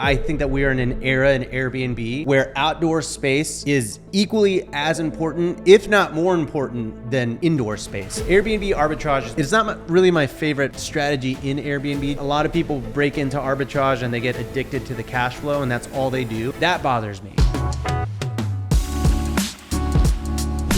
I think that we are in an era in Airbnb where outdoor space is equally as important, if not more important, than indoor space. Airbnb arbitrage is not really my favorite strategy in Airbnb. A lot of people break into arbitrage and they get addicted to the cash flow and that's all they do. That bothers me.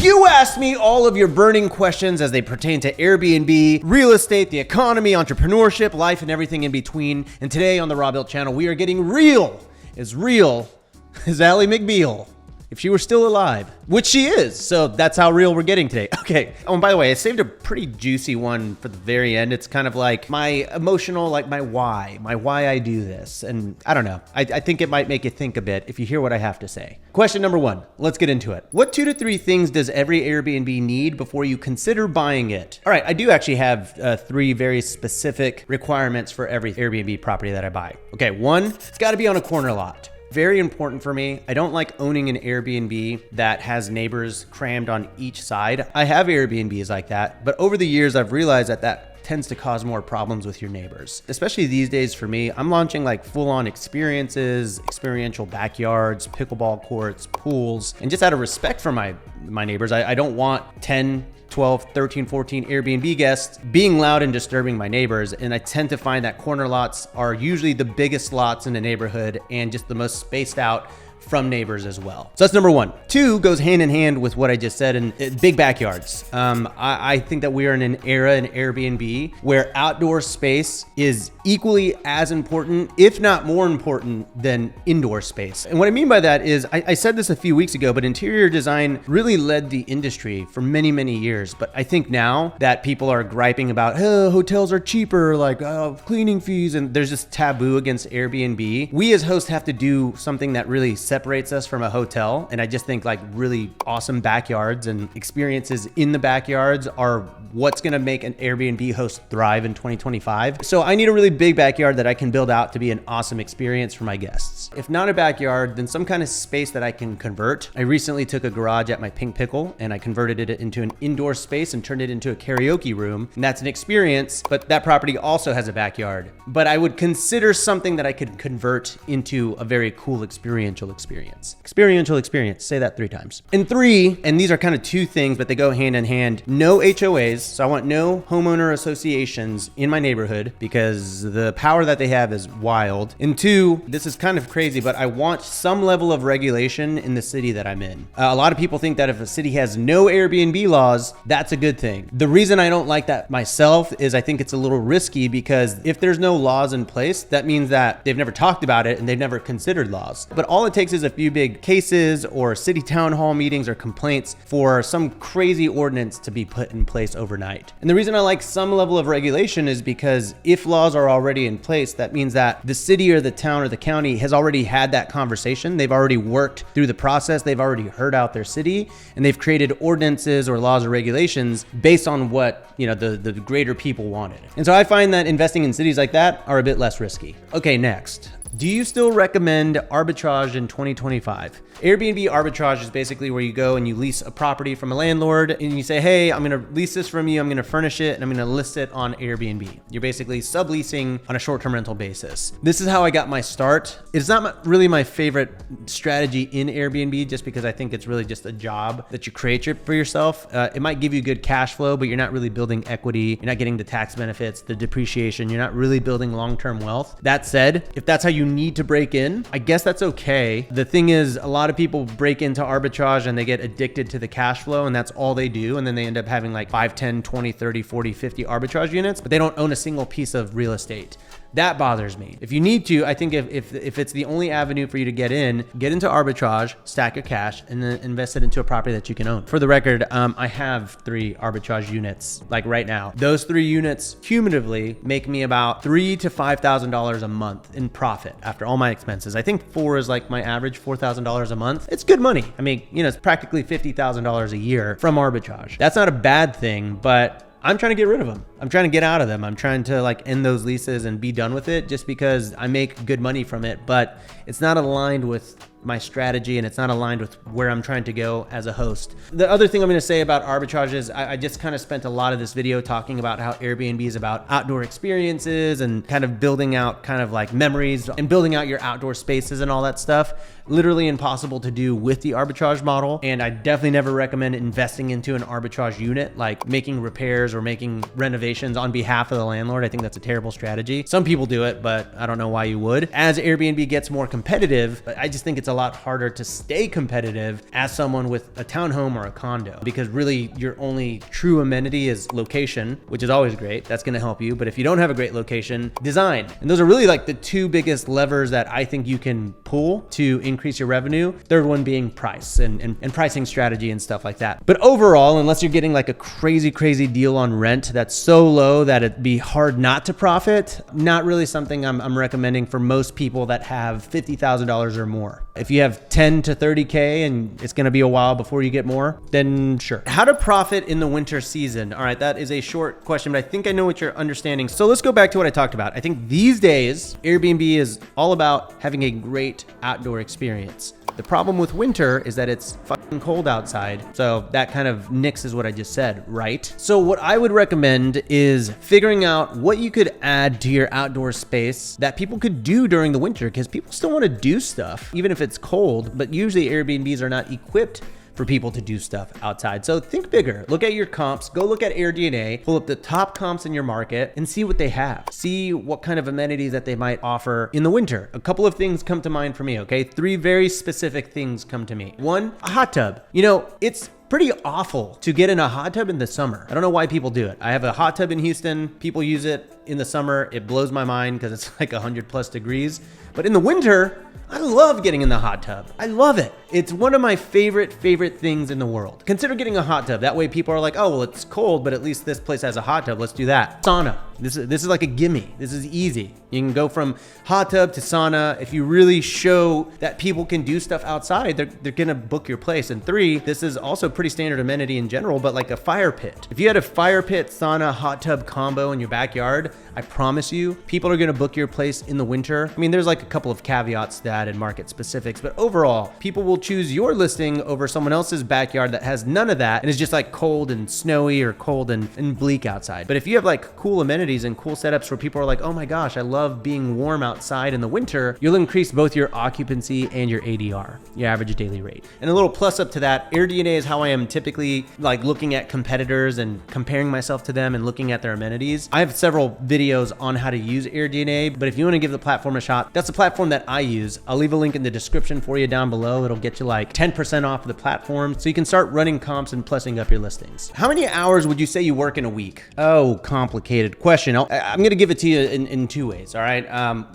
You asked me all of your burning questions as they pertain to Airbnb, real estate, the economy, entrepreneurship, life, and everything in between. And today on the Rob Hill channel, we are getting real as Ally McBeal, if she were still alive, which she is. So that's how real we're getting today. Okay. Oh, and by the way, I saved a pretty juicy one for the very end. It's kind of like my emotional, like my why I do this. And I don't know. I think it might make you think a bit if you hear what I have to say. Question number one, let's get into it. What 2 to 3 things does every Airbnb need before you consider buying it? All right, I do actually have 3 very specific requirements for every Airbnb property that I buy. Okay, 1, it's gotta be on a corner lot. Very important for me. I don't like owning an Airbnb that has neighbors crammed on each side. I have Airbnbs like that, but over the years, I've realized that tends to cause more problems with your neighbors. Especially these days for me, I'm launching like full-on experiences, experiential backyards, pickleball courts, pools, and just out of respect for my neighbors, I don't want 10, 12, 13, 14 Airbnb guests being loud and disturbing my neighbors. And I tend to find that corner lots are usually the biggest lots in the neighborhood and just the most spaced out from neighbors as well. So that's number 1. 2 goes hand in hand with what I just said, and big backyards. I think that we are in an era in Airbnb where outdoor space is equally as important, if not more important, than indoor space. And what I mean by that is, I said this a few weeks ago, but interior design really led the industry for many, many years. But I think now that people are griping about, oh, hotels are cheaper, like cleaning fees, and there's this taboo against Airbnb, we as hosts have to do something that really separates us from a hotel. And I just think like really awesome backyards and experiences in the backyards are what's gonna make an Airbnb host thrive in 2025. So I need a really big backyard that I can build out to be an awesome experience for my guests. If not a backyard, then some kind of space that I can convert. I recently took a garage at my Pink Pickle and I converted it into an indoor space and turned it into a karaoke room. And that's an experience, but that property also has a backyard. But I would consider something that I could convert into a very cool experiential experience. Experiential experience, say that 3 times. And 3, and these are kind of 2 things, but they go hand in hand, no HOAs. So I want no homeowner associations in my neighborhood because the power that they have is wild. And 2, this is kind of crazy, but I want some level of regulation in the city that I'm in. A lot of people think that if a city has no Airbnb laws, that's a good thing. The reason I don't like that myself is I think it's a little risky because if there's no laws in place, that means that they've never talked about it and they've never considered laws. But all it takes is a few big cases or city town hall meetings or complaints for some crazy ordinance to be put in place overnight. And the reason I like some level of regulation is because if laws are already in place, that means that the city or the town or the county has already had that conversation. They've already worked through the process. They've already heard out their city and they've created ordinances or laws or regulations based on what, the greater people wanted. And so I find that investing in cities like that are a bit less risky. Okay, next. Do you still recommend arbitrage in 2025? Airbnb arbitrage is basically where you go and you lease a property from a landlord and you say, hey, I'm gonna lease this from you, I'm gonna furnish it, and I'm gonna list it on Airbnb. You're basically subleasing on a short-term rental basis. This is how I got my start. It's not really my favorite strategy in Airbnb just because I think it's really just a job that you create for yourself. It might give you good cash flow, but you're not really building equity. You're not getting the tax benefits, the depreciation. You're not really building long-term wealth. That said, if that's how you need to break in, I guess that's okay. The thing is, a lot of people break into arbitrage and they get addicted to the cash flow and that's all they do. And then they end up having like 5, 10, 20, 30, 40, 50 arbitrage units, but they don't own a single piece of real estate. That bothers me. If you need to, I think if it's the only avenue for you to get into arbitrage, stack your cash, and then invest it into a property that you can own. For the record, I have 3 arbitrage units, like right now. Those 3 units cumulatively make me about $3,000 to $5,000 a month in profit after all my expenses. I think 4 is like my average, $4,000 a month. It's good money. I mean, it's practically $50,000 a year from arbitrage. That's not a bad thing, but I'm trying to get rid of them. I'm trying to get out of them. I'm trying to like end those leases and be done with it just because I make good money from it, but it's not aligned with my strategy and it's not aligned with where I'm trying to go as a host. The other thing I'm going to say about arbitrage is I just kind of spent a lot of this video talking about how Airbnb is about outdoor experiences and kind of building out kind of like memories and building out your outdoor spaces and all that stuff. Literally impossible to do with the arbitrage model. And I definitely never recommend investing into an arbitrage unit, like making repairs or making renovations on behalf of the landlord. I think that's a terrible strategy. Some people do it, but I don't know why you would. As Airbnb gets more competitive, I just think it's a lot harder to stay competitive as someone with a townhome or a condo, because really your only true amenity is location, which is always great. That's going to help you. But if you don't have a great location, design. And those are really like the two biggest levers that I think you can pull to increase your revenue. Third one being price and pricing strategy and stuff like that. But overall, unless you're getting like a crazy deal on rent that's so low that it'd be hard not to profit, not really something I'm recommending for most people that have $50,000 or more. If you have 10 to 30K and it's going to be a while before you get more, then sure. How to profit in the winter season. All right, that is a short question, but I think I know what you're understanding. So let's go back to what I talked about. I think these days, Airbnb is all about having a great outdoor experience. The problem with winter is that it's fucking cold outside. So that kind of nixes what I just said, right? So what I would recommend is figuring out what you could add to your outdoor space that people could do during the winter, because people still want to do stuff, even if it's cold, but usually Airbnbs are not equipped for people to do stuff outside. So think bigger. Look at your comps. Go look at AirDNA, pull up the top comps in your market and see what they have. See what kind of amenities that they might offer in the winter. A couple of things come to mind for me, okay? 3 very specific things come to me. 1, a hot tub. You know, it's pretty awful to get in a hot tub in the summer. I don't know why people do it. I have a hot tub in Houston. People use it in the summer. It blows my mind because it's like 100+ degrees. But in the winter, I love getting in the hot tub. I love it. It's one of my favorite things in the world. Consider getting a hot tub. That way people are like, oh, well, it's cold, but at least this place has a hot tub. Let's do that. Sauna. This is like a gimme. This is easy. You can go from hot tub to sauna. If you really show that people can do stuff outside, they're gonna book your place. And 3, this is also pretty standard amenity in general, but like a fire pit. If you had a fire pit, sauna, hot tub combo in your backyard, I promise you, people are gonna book your place in the winter. I mean, there's like a couple of caveats to that and market specifics, but overall, people will choose your listing over someone else's backyard that has none of that and is just like cold and snowy or cold and bleak outside. But if you have like cool amenities and cool setups where people are like, oh my gosh, I love being warm outside in the winter, you'll increase both your occupancy and your ADR, your average daily rate. And a little plus up to that, AirDNA is how I am typically like looking at competitors and comparing myself to them and looking at their amenities. I have several videos on how to use AirDNA, but if you want to give the platform a shot, that's the platform that I use. I'll leave a link in the description for you down below. It'll get you like 10% off of the platform so you can start running comps and plussing up your listings. How many hours would you say you work in a week? Oh, complicated question. I'm going to give it to you in 2 ways, all right?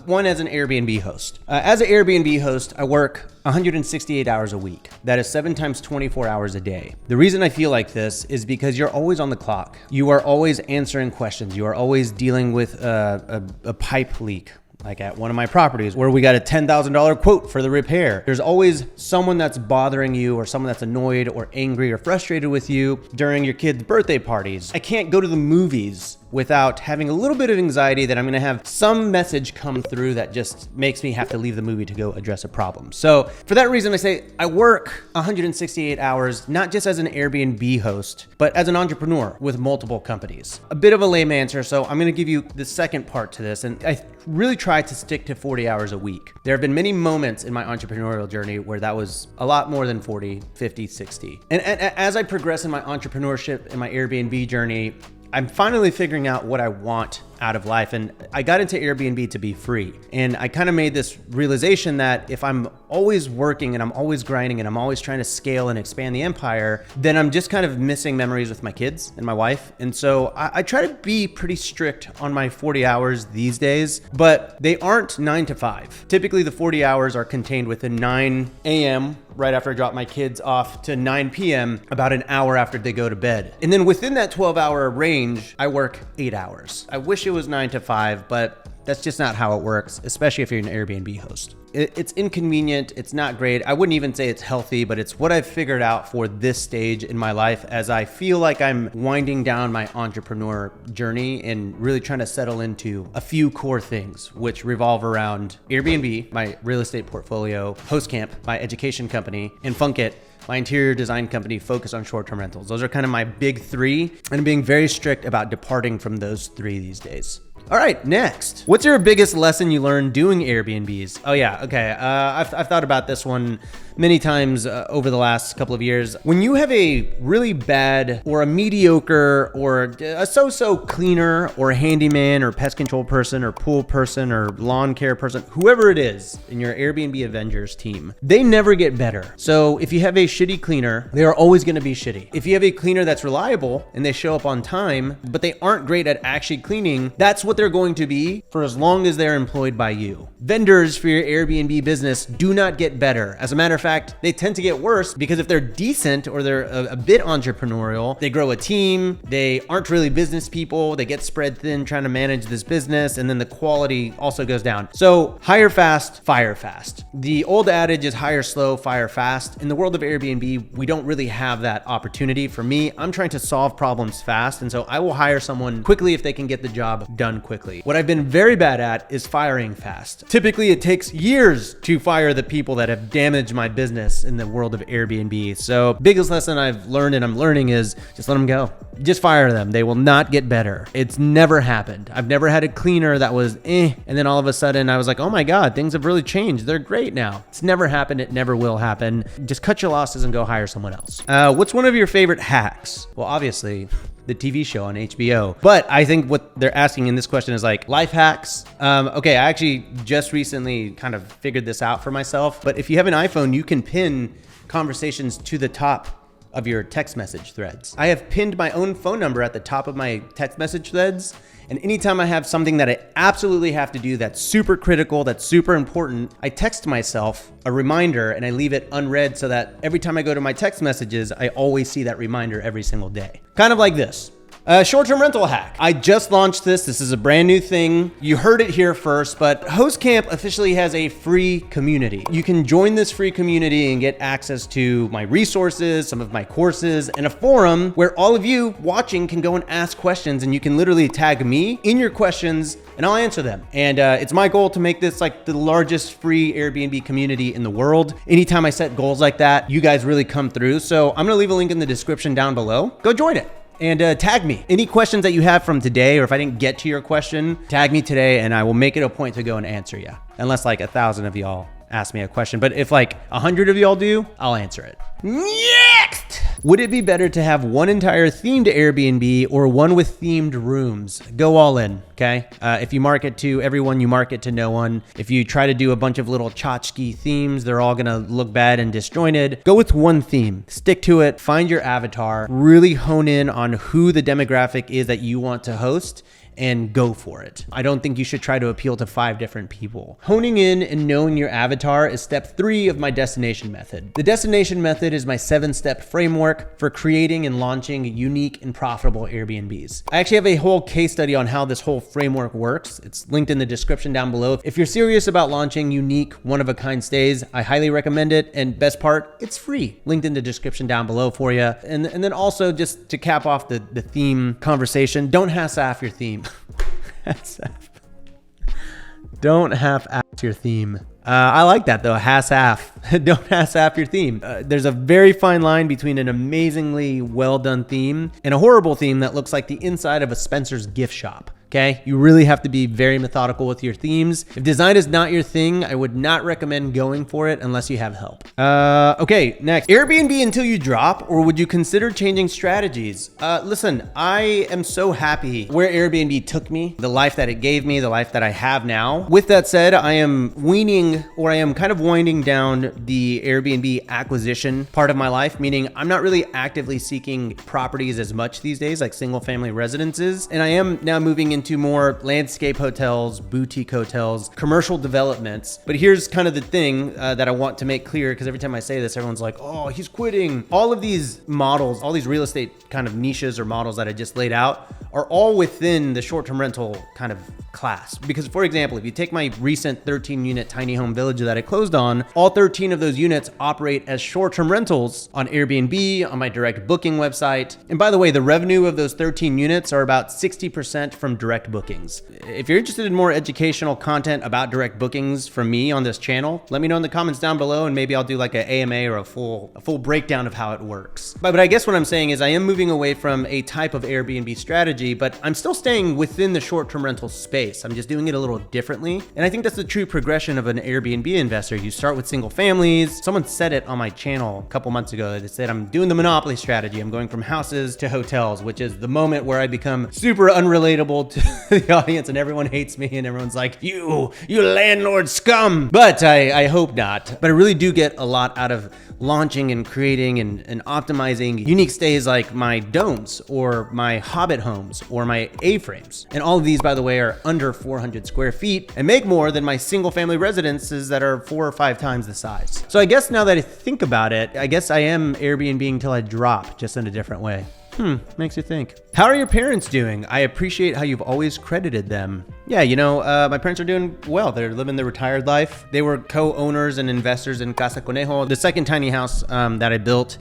One, as an Airbnb host. As an Airbnb host, I work 168 hours a week. That is 7 times 24 hours a day. The reason I feel like this is because you're always on the clock. You are always answering questions. You are always dealing with a pipe leak. Like at one of my properties where we got a $10,000 quote for the repair. There's always someone that's bothering you or someone that's annoyed or angry or frustrated with you during your kids' birthday parties. I can't go to the movies without having a little bit of anxiety that I'm gonna have some message come through that just makes me have to leave the movie to go address a problem. So for that reason, I say I work 168 hours, not just as an Airbnb host, but as an entrepreneur with multiple companies. A bit of a lame answer, so I'm gonna give you the second part to this. And I really try to stick to 40 hours a week. There have been many moments in my entrepreneurial journey where that was a lot more than 40, 50, 60. And as I progress in my entrepreneurship and my Airbnb journey, I'm finally figuring out what I want out of life. And I got into Airbnb to be free. And I kind of made this realization that if I'm always working and I'm always grinding and I'm always trying to scale and expand the empire, then I'm just kind of missing memories with my kids and my wife. And so I try to be pretty strict on my 40 hours these days, but they aren't 9 to 5. Typically the 40 hours are contained within 9 a.m. right after I drop my kids off to 9 p.m. about an hour after they go to bed. And then within that 12-hour range, I work 8 hours. I wish it was 9 to 5, but That's just not how it works, especially if you're an Airbnb host. It's inconvenient. It's not great. I wouldn't even say it's healthy, but it's what I've figured out for this stage in my life as I feel like I'm winding down my entrepreneur journey and really trying to settle into a few core things, which revolve around Airbnb, my real estate portfolio, HostCamp, my education company, and Funkit, my interior design company focused on short-term rentals. Those are kind of my big three, and I'm being very strict about departing from those three these days. All right, next. What's your biggest lesson you learned doing Airbnbs? Oh yeah, okay. I've thought about this one many times over the last couple of years. When you have a really bad or a mediocre or a so-so cleaner or handyman or pest control person or pool person or lawn care person, whoever it is in your Airbnb Avengers team, they never get better. So if you have a shitty cleaner, they are always gonna be shitty. If you have a cleaner that's reliable and they show up on time, but they aren't great at actually cleaning, that's what they're going to be for as long as they're employed by you. Vendors for your Airbnb business do not get better. As a matter of fact, they tend to get worse because if they're decent or they're a bit entrepreneurial, they grow a team, they aren't really business people, they get spread thin trying to manage this business, and then the quality also goes down. So hire fast, fire fast. The old adage is hire slow, fire fast. In the world of Airbnb, we don't really have that opportunity. For me, I'm trying to solve problems fast, and so I will hire someone quickly if they can get the job done quickly. What I've been very bad at is firing fast. Typically, it takes years to fire the people that have damaged my business in the world of Airbnb. So biggest lesson I've learned and I'm learning is just let them go. Just fire them. They will not get better. It's never happened. I've never had a cleaner that was and then all of a sudden I was like, oh my God, things have really changed. They're great now. It's never happened. It never will happen. Just cut your losses and go hire someone else. What's one of your favorite hacks? Well, obviously, the TV show on HBO. But I think what they're asking in this question is like life hacks. Okay, I actually just recently kind of figured this out for myself. But if you have an iPhone, you can pin conversations to the top of your text message threads. I have pinned my own phone number at the top of my text message threads. And anytime I have something that I absolutely have to do that's super critical, that's super important, I text myself a reminder and I leave it unread so that every time I go to my text messages, I always see that reminder every single day. Kind of like this. Short-term rental hack. I just launched this. This is a brand new thing. You heard it here first, but HostCamp officially has a free community. You can join this free community and get access to my resources, some of my courses, and a forum where all of you watching can go and ask questions, and you can literally tag me in your questions and I'll answer them. And it's my goal to make this like the largest free Airbnb community in the world. Anytime I set goals like that, you guys really come through. So I'm gonna leave a link in the description down below. Go join it. And tag me. Any questions that you have from today, or if I didn't get to your question, tag me today and I will make it a point to go and answer you. Unless like 1,000 of y'all ask me a question. But if like 100 of y'all do, I'll answer it. Next! Would it be better to have one entire themed Airbnb or one with themed rooms? Go all in, okay? If you market to everyone, you market to no one. If you try to do a bunch of little tchotchke themes, they're all gonna look bad and disjointed. Go with one theme, stick to it, find your avatar, really hone in on who the demographic is that you want to host, and go for it. I don't think you should try to appeal to 5 different people. Honing in and knowing your avatar is step 3 of my destination method. The destination method is my 7-step framework for creating and launching unique and profitable Airbnbs. I actually have a whole case study on how this whole framework works. It's linked in the description down below. If you're serious about launching unique, one-of-a-kind stays, I highly recommend it. And best part, it's free. Linked in the description down below for you. And then also just to cap off the theme conversation, don't half-ass your theme. Don't half-ass your theme. I like that though, half. Don't half your theme. There's a very fine line between an amazingly well done theme and a horrible theme that looks like the inside of a Spencer's gift shop. Okay, you really have to be very methodical with your themes. If design is not your thing, I would not recommend going for it unless you have help. Okay, next. Airbnb until you drop, or would you consider changing strategies? Listen, I am so happy where Airbnb took me, the life that it gave me, the life that I have now. With that said, I am kind of winding down the Airbnb acquisition part of my life, meaning I'm not really actively seeking properties as much these days, like single family residences. And I am now moving into into more landscape hotels, boutique hotels, commercial developments. But here's kind of the thing that I want to make clear, because every time I say this, everyone's like, oh, he's quitting. All of these models, all these real estate kind of niches or models that I just laid out are all within the short-term rental kind of class. Because for example, if you take my recent 13-unit tiny home village that I closed on, all 13 of those units operate as short-term rentals on Airbnb, on my direct booking website. And by the way, the revenue of those 13 units are about 60% from direct bookings. If you're interested in more educational content about direct bookings from me on this channel, let me know in the comments down below, and maybe I'll do like an AMA or a full breakdown of how it works. But I guess what I'm saying is I am moving away from a type of Airbnb strategy, but I'm still staying within the short-term rental space. I'm just doing it a little differently. And I think that's the true progression of an Airbnb investor. You start with single families. Someone said it on my channel a couple months ago. They said, I'm doing the monopoly strategy. I'm going from houses to hotels, which is the moment where I become super unrelatable to the audience and everyone hates me and everyone's like, you landlord scum. But I hope not. But I really do get a lot out of launching and creating and optimizing unique stays like my domes or my hobbit homes or my A-frames. And all of these, by the way, are under 400 square feet and make more than my single family residences that are 4 or 5 times the size. So I guess now that I think about it, I guess I am Airbnb till I drop, just in a different way. Makes you think. How are your parents doing? I appreciate how you've always credited them. Yeah, my parents are doing well. They're living their retired life. They were co-owners and investors in Casa Conejo, the second tiny house that I built,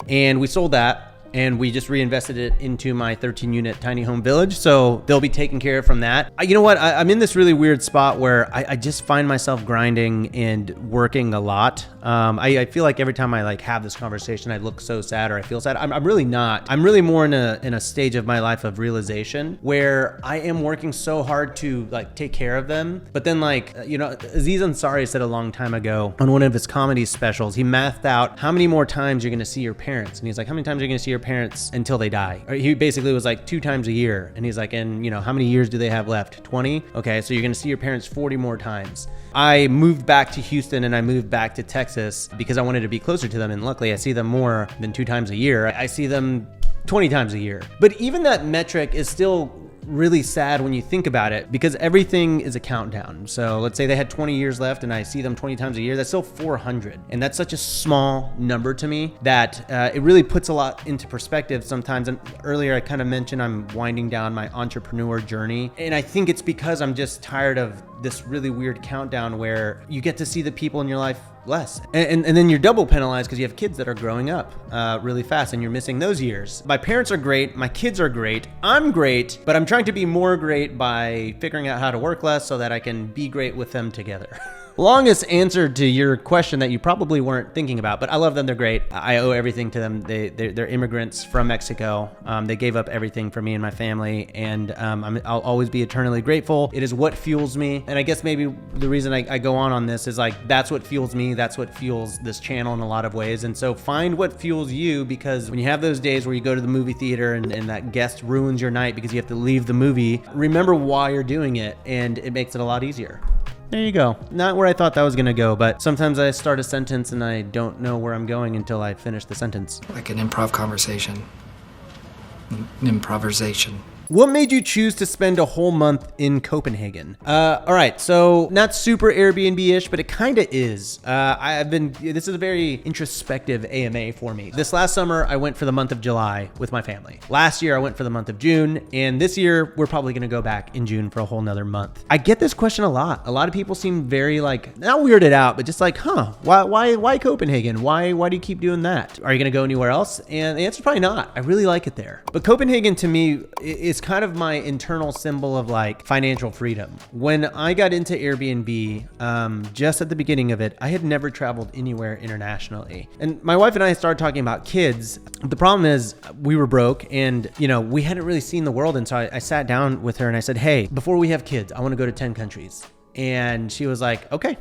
and we sold that. And we just reinvested it into my 13-unit tiny home village. So they'll be taken care of from that. You know what? I'm in this really weird spot where I just find myself grinding and working a lot. I feel like every time I have this conversation, I look so sad or I feel sad. I'm really not. I'm really more in a stage of my life of realization where I am working so hard to take care of them. But then Aziz Ansari said a long time ago on one of his comedy specials, he mathed out how many more times you're going to see your parents. And he's like, how many times are you going to see your parents until they die? Or he basically was like 2 times a year. And he's like, and how many years do they have left? 20? Okay, so you're gonna see your parents 40 more times. I moved back to Houston and I moved back to Texas because I wanted to be closer to them. And luckily I see them more than 2 times a year. I see them 20 times a year. But even that metric is still really sad when you think about it, because everything is a countdown. So let's say they had 20 years left and I see them 20 times a year, that's still 400. And that's such a small number to me that it really puts a lot into perspective sometimes. And earlier I kind of mentioned I'm winding down my entrepreneur journey. And I think it's because I'm just tired of this really weird countdown where you get to see the people in your life less. And then you're double penalized because you have kids that are growing up really fast and you're missing those years. My parents are great. My kids are great. I'm great, but I'm trying to be more great by figuring out how to work less so that I can be great with them together. Longest answer to your question that you probably weren't thinking about, but I love them. They're great. I owe everything to them. They're immigrants from Mexico. They gave up everything for me and my family, and I'll always be eternally grateful. It is what fuels me. And I guess maybe the reason I go on this is that's what fuels me. That's what fuels this channel in a lot of ways. And so find what fuels you, because when you have those days where you go to the movie theater and that guest ruins your night because you have to leave the movie, remember why you're doing it, and it makes it a lot easier. There you go. Not where I thought that was gonna go, but sometimes I start a sentence and I don't know where I'm going until I finish the sentence. Like an improv conversation. Improvisation. What made you choose to spend a whole month in Copenhagen? All right, so not super Airbnb-ish, but it kind of is. This is a very introspective AMA for me. This last summer, I went for the month of July with my family. Last year, I went for the month of June, and this year, we're probably gonna go back in June for a whole nother month. I get this question a lot. A lot of people seem very not weirded out, but just why Copenhagen? Why do you keep doing that? Are you gonna go anywhere else? And the answer's probably not. I really like it there. But Copenhagen to me is kind of my internal symbol of financial freedom. When I got into Airbnb, just at the beginning of it, I had never traveled anywhere internationally. And my wife and I started talking about kids. The problem is we were broke and, we hadn't really seen the world. And so I sat down with her and I said, hey, before we have kids, I want to go to 10 countries. And she was like, okay,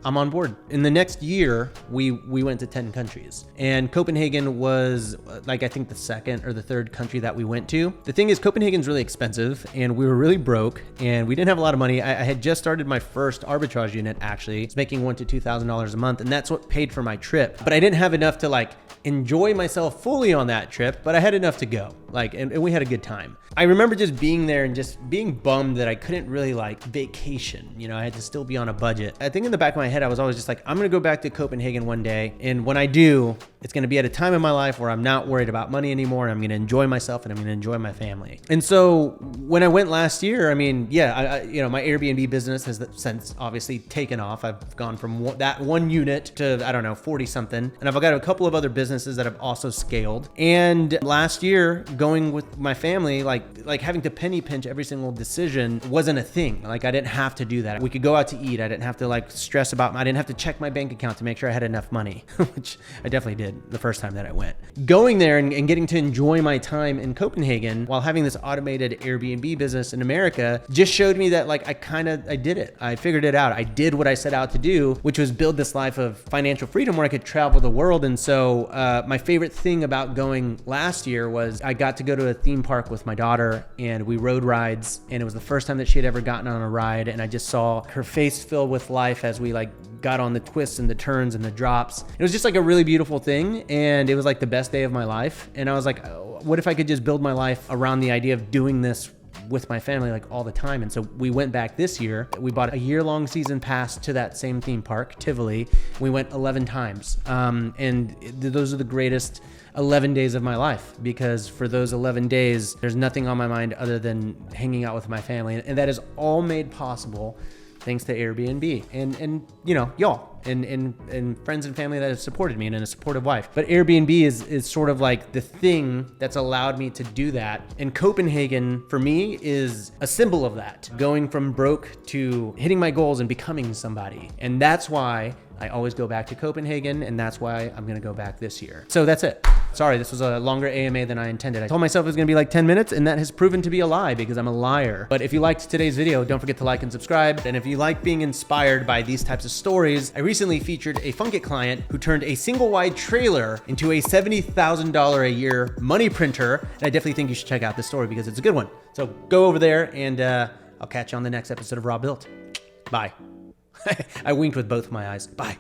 I'm on board. In the next year, we went to 10 countries, and Copenhagen was I think the second or the third country that we went to. The thing is, Copenhagen's really expensive and we were really broke and we didn't have a lot of money. I had just started my first arbitrage unit, actually. It's making $1,000 to $2,000 a month, and that's what paid for my trip. But I didn't have enough to enjoy myself fully on that trip, but I had enough to go. Like, and we had a good time. I remember just being there and just being bummed that I couldn't really like vacation. You know, I had to still be on a budget. I think in the back of my head, I was always just like, I'm gonna go back to Copenhagen one day. And when I do, it's gonna be at a time in my life where I'm not worried about money anymore. And I'm gonna enjoy myself and I'm gonna enjoy my family. And so when I went last year, I mean, yeah, you know, my Airbnb business has since obviously taken off. I've gone from that one unit to, I don't know, 40 something. And I've got a couple of other businesses that have also scaled. And last year, going with my family, like having to penny pinch every single decision wasn't a thing. Like I didn't have to do that. We could go out to eat. I didn't have to like stress about, I didn't have to check my bank account to make sure I had enough money, which I definitely did the first time that I went. Going there and getting to enjoy my time in Copenhagen while having this automated Airbnb business in America just showed me that like I did it. I figured it out. I did what I set out to do, which was build this life of financial freedom where I could travel the world. And so my favorite thing about going last year was I got to go to a theme park with my daughter and we rode rides, and it was the first time that she had ever gotten on a ride, and I just saw her face fill with life as we like got on the twists and the turns and the drops. It was just like a really beautiful thing, and it was like the best day of my life. And I was like, oh, what if I could just build my life around the idea of doing this with my family like all the time? And so we went back this year. We bought a year-long season pass to that same theme park, Tivoli. We went 11 times. And those are the greatest 11 days of my life, because for those 11 days, there's nothing on my mind other than hanging out with my family. And that is all made possible thanks to Airbnb and you know, y'all and friends and family that have supported me and a supportive wife. But Airbnb is sort of like the thing that's allowed me to do that. And Copenhagen for me is a symbol of that, going from broke to hitting my goals and becoming somebody. And that's why I always go back to Copenhagen, and that's why I'm gonna go back this year. So that's it. Sorry, this was a longer AMA than I intended. I told myself it was gonna be like 10 minutes, and that has proven to be a lie because I'm a liar. But if you liked today's video, don't forget to like and subscribe. And if you like being inspired by these types of stories, I recently featured a Funkit client who turned a single wide trailer into a $70,000 a year money printer. And I definitely think you should check out this story because it's a good one. So go over there, and I'll catch you on the next episode of Raw Built. Bye. I winked with both my eyes. Bye.